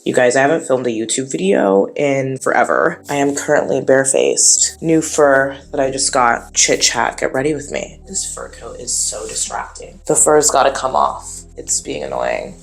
You guys, I haven't filmed a YouTube video in forever. I am currently barefaced. New fur that I just got. Chit chat, get ready with me. This fur coat is so distracting. The fur's gotta come off. It's being annoying.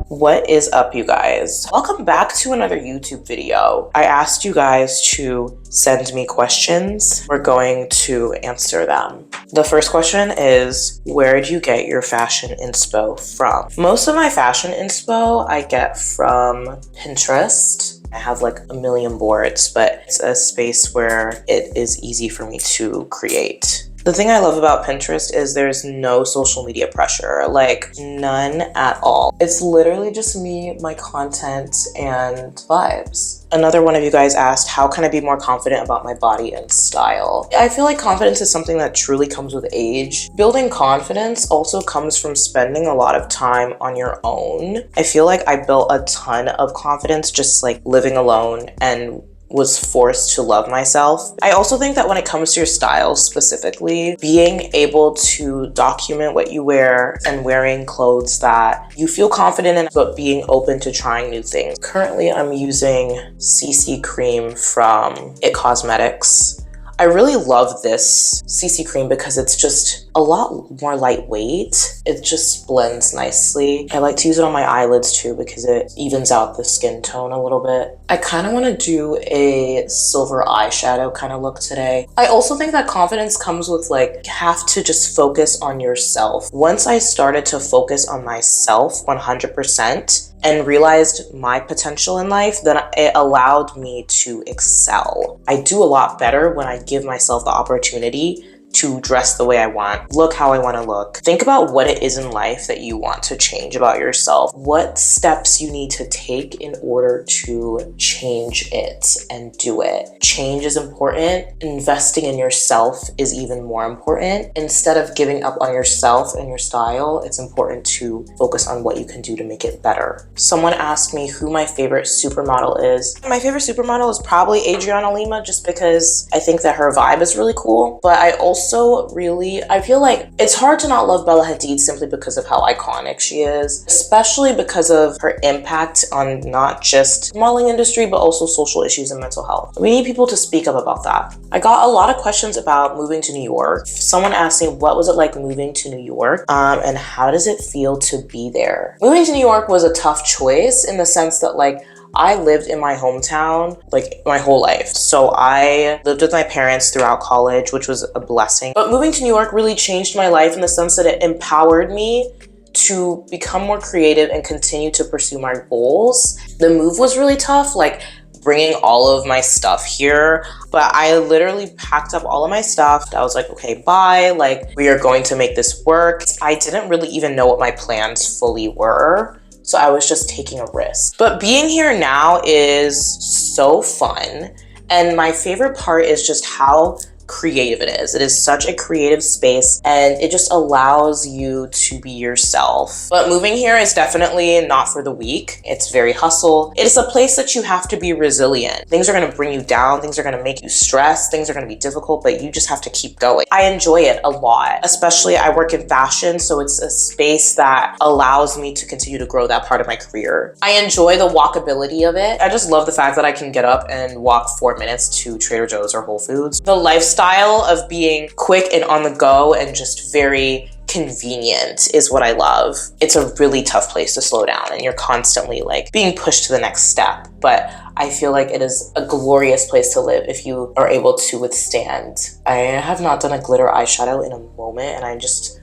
What is up, you guys? Welcome back to another YouTube video. I asked you guys to send me questions. We're going to answer them. The first question is, where do you get your fashion inspo from? Most of my fashion inspo I get from Pinterest. I have like a million boards, but it's a space where it is easy for me to create. The thing I love about Pinterest is there's no social media pressure, like none at all. It's literally just me, my content, and vibes. Another one of you guys asked, how can I be more confident about my body and style? I feel like confidence is something that truly comes with age. Building confidence also comes from spending a lot of time on your own. I feel like I built a ton of confidence just like living alone and was forced to love myself. I also think that when it comes to your style specifically, being able to document what you wear and wearing clothes that you feel confident in, but being open to trying new things. Currently, I'm using CC cream from It Cosmetics. I really love this CC cream because it's just a lot more lightweight. It just blends nicely. I like to use it on my eyelids too because it evens out the skin tone a little bit. I kind of want to do a silver eyeshadow kind of look today. I also think that confidence comes with like, you have to just focus on yourself. Once I started to focus on myself 100%, and realized my potential in life, then it allowed me to excel. I do a lot better when I give myself the opportunity to dress the way I want, look how I want to look. Think about what it is in life that you want to change about yourself. What steps you need to take in order to change it and do it. Change is important. Investing in yourself is even more important. Instead of giving up on yourself and your style, it's important to focus on what you can do to make it better. Someone asked me who my favorite supermodel is. My favorite supermodel is probably Adriana Lima, just because I think that her vibe is really cool. But I also I feel like it's hard to not love Bella Hadid simply because of how iconic she is, especially because of her impact on not just the modeling industry, but also social issues and mental health. We need people to speak up about that. I got a lot of questions about moving to New York. Someone asked me, what was it like moving to New York? And how does it feel to be there? Moving to New York was a tough choice in the sense that like, I lived in my hometown like my whole life. So I lived with my parents throughout college, which was a blessing. But moving to New York really changed my life in the sense that it empowered me to become more creative and continue to pursue my goals. The move was really tough, like bringing all of my stuff here, but I literally packed up all of my stuff. I was like, okay, bye, like we are going to make this work. I didn't really even know what my plans fully were. So I was just taking a risk. But being here now is so fun. And my favorite part is just how creative it is. It is such a creative space and it just allows you to be yourself. But moving here is definitely not for the weak. It's very hustle. It is a place that you have to be resilient. Things are gonna bring you down. Things are gonna make you stress. Things are gonna be difficult, but you just have to keep going. I enjoy it a lot. Especially I work in fashion, so it's a space that allows me to continue to grow that part of my career. I enjoy the walkability of it. I just love the fact that I can get up and walk 4 minutes to Trader Joe's or Whole Foods. The lifestyle of being quick and on the go and just very convenient is what I love. It's a really tough place to slow down and you're constantly like being pushed to the next step. But I feel like it is a glorious place to live if you are able to withstand. I have not done a glitter eyeshadow in a moment and I just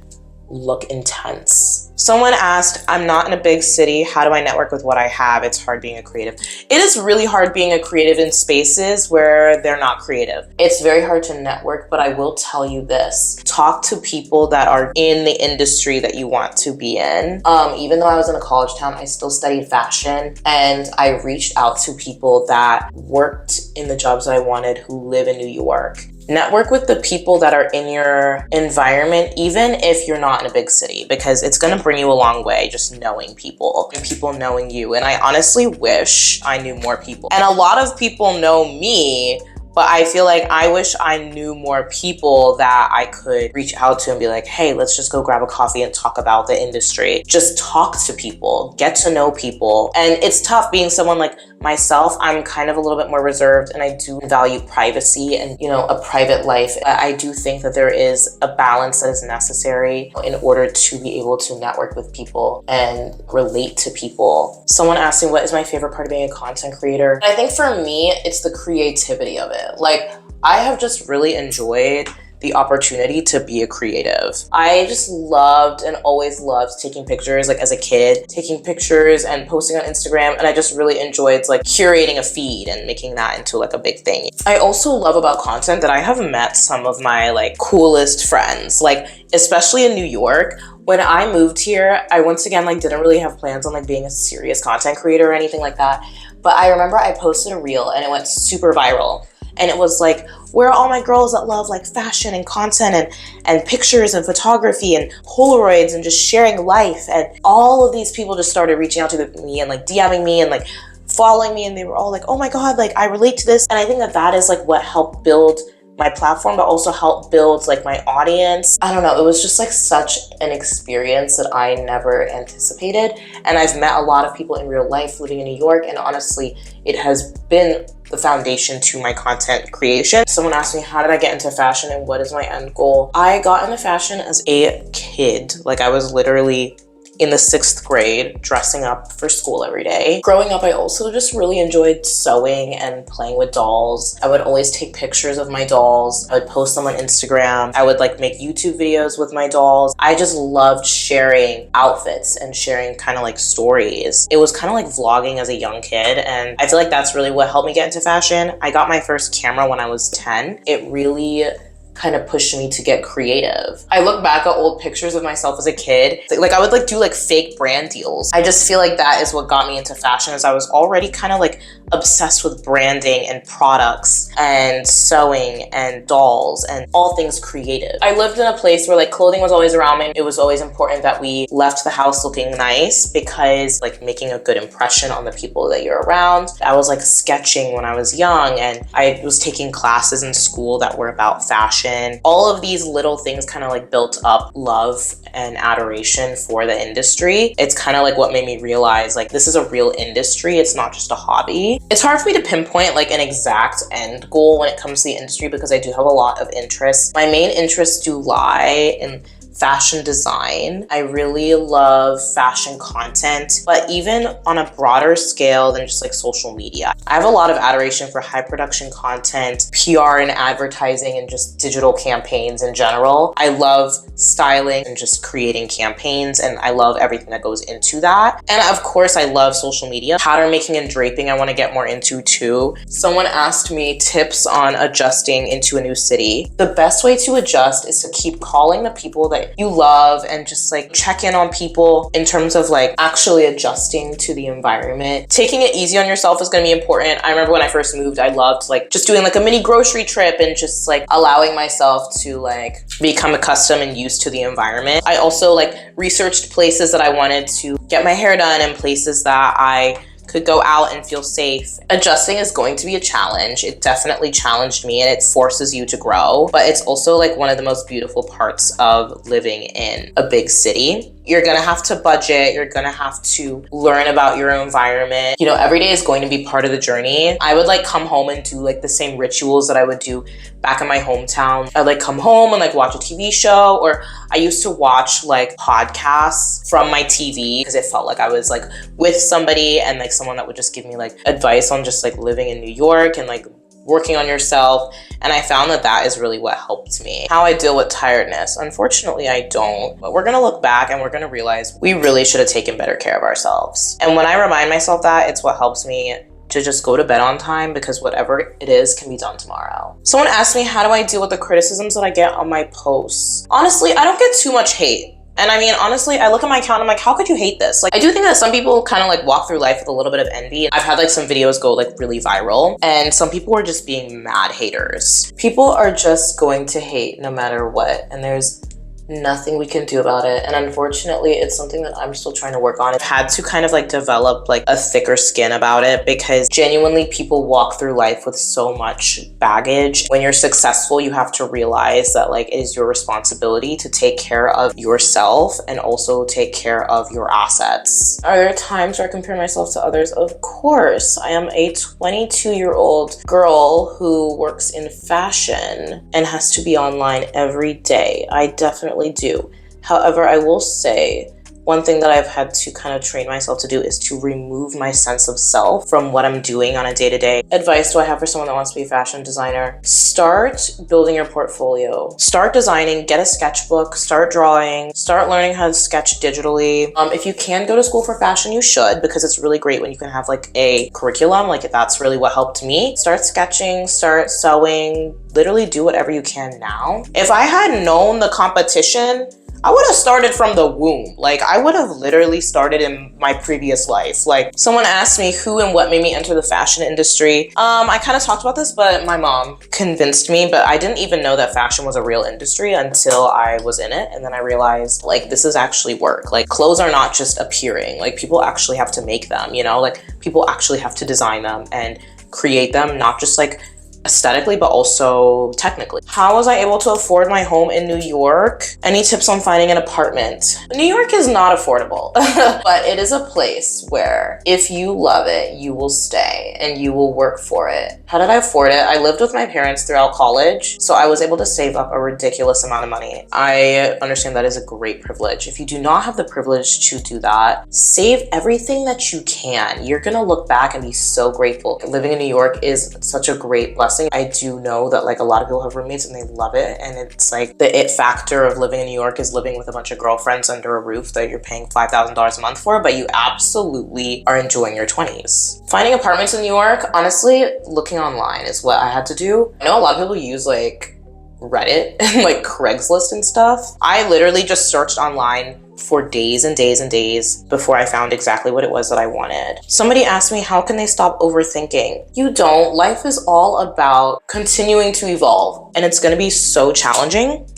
look intense. Someone asked, I'm not in a big city. How do I network with what I have? It's hard being a creative. It is really hard being a creative in spaces where they're not creative. It's very hard to network, but I will tell you this. Talk to people that are in the industry that you want to be in. Even though I was in a college town, I still studied fashion and I reached out to people that worked in the jobs I wanted who live in New York. Network with the people that are in your environment, even if you're not in a big city, because it's gonna bring you a long way just knowing people and people knowing you. And I honestly wish I knew more people. And a lot of people know me, But I feel like I wish I knew more people that I could reach out to and be like, hey, let's just go grab a coffee and talk about the industry. Just talk to people, get to know people. And it's tough being someone like myself. I'm kind of a little bit more reserved, and I do value privacy and, you know, a private life. I do think that there is a balance that is necessary in order to be able to network with people and relate to people. Someone asked me, what is my favorite part of being a content creator? And I think for me, it's the creativity of it. Like, I have just really enjoyed the opportunity to be a creative. I just loved and always loved taking pictures, like as a kid, taking pictures and posting on Instagram. And I just really enjoyed like curating a feed and making that into like a big thing. I also love about content that I have met some of my like coolest friends, like especially in New York. When I moved here, I once again like didn't really have plans on like being a serious content creator or anything like that. But I remember I posted a reel and it went super viral. And it was like, where are all my girls that love like fashion and content and pictures and photography and Polaroids and just sharing life? And all of these people just started reaching out to me and like DMing me and like following me, and they were all like, oh my God, like I relate to this. And I think that that is like what helped build my platform, but also help build like my audience. I don't know, it was just like such an experience that I never anticipated. And I've met a lot of people in real life living in New York, and honestly, it has been the foundation to my content creation. Someone asked me, how did I get into fashion and what is my end goal? I got into fashion as a kid. Like I was literally in the 6th grade, dressing up for school every day. Growing up, I also just really enjoyed sewing and playing with dolls. I would always take pictures of my dolls. I would post them on Instagram. I would like make YouTube videos with my dolls. I just loved sharing outfits and sharing kind of like stories. It was kind of like vlogging as a young kid, and I feel like that's really what helped me get into fashion. I got my first camera when I was 10. It really kind of pushed me to get creative. I look back at old pictures of myself as a kid. Like I would like do like fake brand deals. I just feel like that is what got me into fashion, as I was already kind of like obsessed with branding and products and sewing and dolls and all things creative. I lived in a place where like clothing was always around me. It was always important that we left the house looking nice, because like making a good impression on the people that you're around. I was like sketching when I was young, and I was taking classes in school that were about fashion. All of these little things kind of like built up love and adoration for the industry. It's kind of like what made me realize like this is a real industry. It's not just a hobby. It's hard for me to pinpoint like an exact end goal when it comes to the industry, because I do have a lot of interests. My main interests do lie in fashion design. I really love fashion content, but even on a broader scale than just like social media. I have a lot of adoration for high production content, PR and advertising, and just digital campaigns in general. I love styling and just creating campaigns, and I love everything that goes into that. And of course, I love social media. Pattern making and draping, I want to get more into too. Someone asked me tips on adjusting into a new city. The best way to adjust is to keep calling the people that you love and just like check in on people in terms of like actually adjusting to the environment. Taking it easy on yourself is going to be important. I remember when I first moved, I loved like just doing like a mini grocery trip and just like allowing myself to like become accustomed and used to the environment. I also like researched places that I wanted to get my hair done and places that I could go out and feel safe. Adjusting is going to be a challenge. It definitely challenged me, and it forces you to grow, but it's also like one of the most beautiful parts of living in a big city. You're gonna have to budget, you're gonna have to learn about your environment. You know, every day is going to be part of the journey. I would like come home and do like the same rituals that I would do back in my hometown. I'd like come home and like watch a TV show, or I used to watch like podcasts from my TV because it felt like I was like with somebody, and like someone that would just give me like advice on just like living in New York and like working on yourself. And I found that that is really what helped me. How I deal with tiredness. Unfortunately, I don't, but we're gonna look back and we're gonna realize we really should have taken better care of ourselves. And when I remind myself that, it's what helps me to just go to bed on time, because whatever it is can be done tomorrow. Someone asked me, how do I deal with the criticisms that I get on my posts? Honestly, I don't get too much hate. And I mean, honestly, I look at my account and I'm like, how could you hate this? Like, I do think that some people kind of like walk through life with a little bit of envy. I've had like some videos go like really viral, and some people are just being mad haters. People are just going to hate no matter what. And there's nothing we can do about it. And unfortunately, it's something that I'm still trying to work on. I've had to kind of like develop like a thicker skin about it, because genuinely people walk through life with so much baggage. When you're successful, you have to realize that like it is your responsibility to take care of yourself and also take care of your assets. Are there times where I compare myself to others? Of course. I am a 22-year-old girl who works in fashion and has to be online every day. I definitely do. However, I will say one thing that I've had to kind of train myself to do is to remove my sense of self from what I'm doing on a day-to-day. Advice do I have for someone that wants to be a fashion designer? Start building your portfolio. Start designing, get a sketchbook, start drawing, start learning how to sketch digitally. If you can go to school for fashion, you should, because it's really great when you can have like a curriculum. Like that's really what helped me. Start sketching, start sewing, literally do whatever you can now. If I had known the competition, I would have started from the womb. Like I would have literally started in my previous life. Like someone asked me who and what made me enter the fashion industry. I kind of talked about this, but my mom convinced me, but I didn't even know that fashion was a real industry until I was in it. And then I realized like, this is actually work. Like clothes are not just appearing, like people actually have to make them, you know, like people actually have to design them and create them, not just like aesthetically, but also technically. How was I able to afford my home in New York? Any tips on finding an apartment? New York is not affordable, but it is a place where if you love it, you will stay and you will work for it. How did I afford it? I lived with my parents throughout college, so I was able to save up a ridiculous amount of money. I understand that is a great privilege. If you do not have the privilege to do that, save everything that you can. You're gonna look back and be so grateful. Living in New York is such a great blessing. I do know that like a lot of people have roommates and they love it, and it's like the it factor of living in New York is living with a bunch of girlfriends under a roof that you're paying $5,000 a month for, but you absolutely are enjoying your 20s. Finding apartments in New York, honestly, looking online is what I had to do. I know a lot of people use like Reddit and like Craigslist and stuff. I literally just searched online for days and days and days before I found exactly what it was that I wanted. Somebody asked me, how can they stop overthinking? You don't. Life is all about continuing to evolve, and it's going to be so challenging.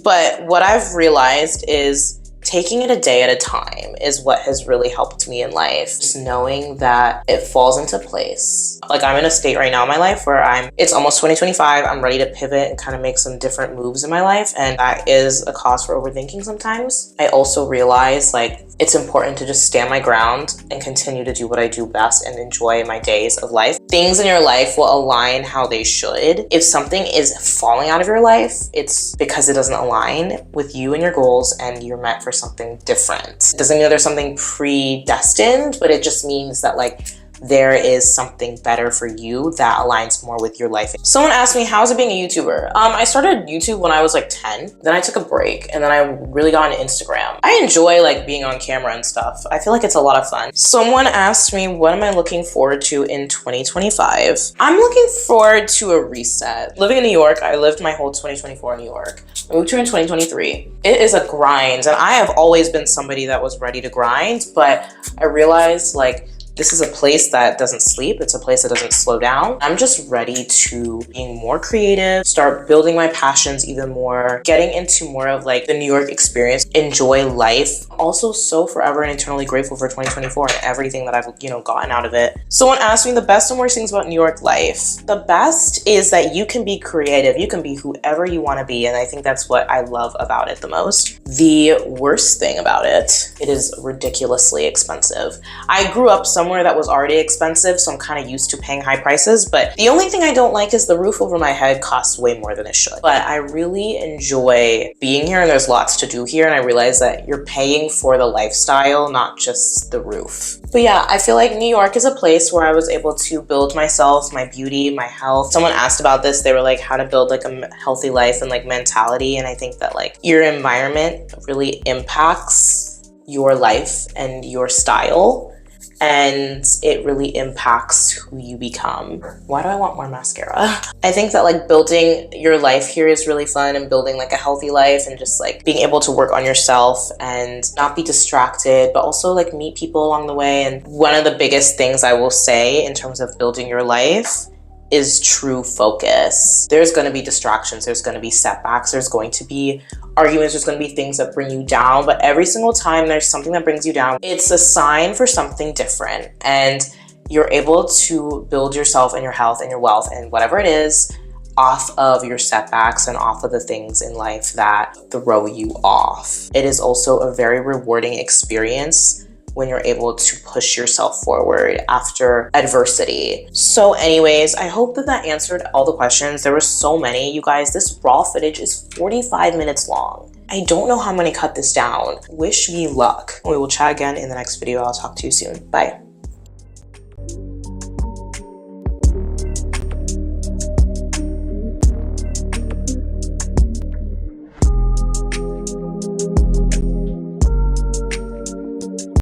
But what I've realized is taking it a day at a time is what has really helped me in life. Just knowing that it falls into place. Like I'm in a state right now in my life where it's almost 2025. I'm ready to pivot and kind of make some different moves in my life. And that is a cause for overthinking sometimes. I also realize like it's important to just stand my ground and continue to do what I do best and enjoy my days of life. Things in your life will align how they should. If something is falling out of your life, it's because it doesn't align with you and your goals and you're meant for something different. It doesn't mean that there's something predestined, but it just means that like there is something better for you that aligns more with your life. Someone asked me, how's it being a YouTuber? I started YouTube when I was like 10, then I took a break, and then I really got into Instagram. I enjoy like being on camera and stuff. I feel like it's a lot of fun. Someone asked me, what am I looking forward to in 2025? I'm looking forward to a reset. Living in New York, I lived my whole 2024 in New York. I moved here in 2023. It is a grind, and I have always been somebody that was ready to grind, but I realized like this is a place that doesn't sleep. It's a place that doesn't slow down. I'm just ready to being more creative, start building my passions even more, getting into more of like the New York experience, enjoy life. Also so forever and eternally grateful for 2024 and everything that I've, gotten out of it. Someone asked me the best and worst things about New York life. The best is that you can be creative. You can be whoever you want to be. And I think that's what I love about it the most. The worst thing about it is ridiculously expensive. I grew up somewhere that was already expensive, so I'm kind of used to paying high prices, but the only thing I don't like is the roof over my head costs way more than it should. But I really enjoy being here, and there's lots to do here, and I realize that you're paying for the lifestyle, not just the roof. But yeah, I feel like New York is a place where I was able to build myself, my beauty, my health. Someone asked about this. They were like, how to build like a healthy life and like mentality. And I think that like your environment really impacts your life and your style. And it really impacts who you become. Why do I want more mascara? I think that like building your life here is really fun, and building like a healthy life and just like being able to work on yourself and not be distracted, but also like meet people along the way. And one of the biggest things I will say in terms of building your life is true focus. There's going to be distractions, there's going to be setbacks, there's going to be arguments, there's going to be things that bring you down, but every single time there's something that brings you down, it's a sign for something different, and you're able to build yourself and your health and your wealth and whatever it is off of your setbacks and off of the things in life that throw you off. It is also a very rewarding experience when you're able to push yourself forward after adversity. So anyways, I hope that answered all the questions. There were so many. You guys, this raw footage is 45 minutes long. I don't know how I'm gonna cut this down. Wish me luck. We will chat again in the next video. I'll talk to you soon. Bye.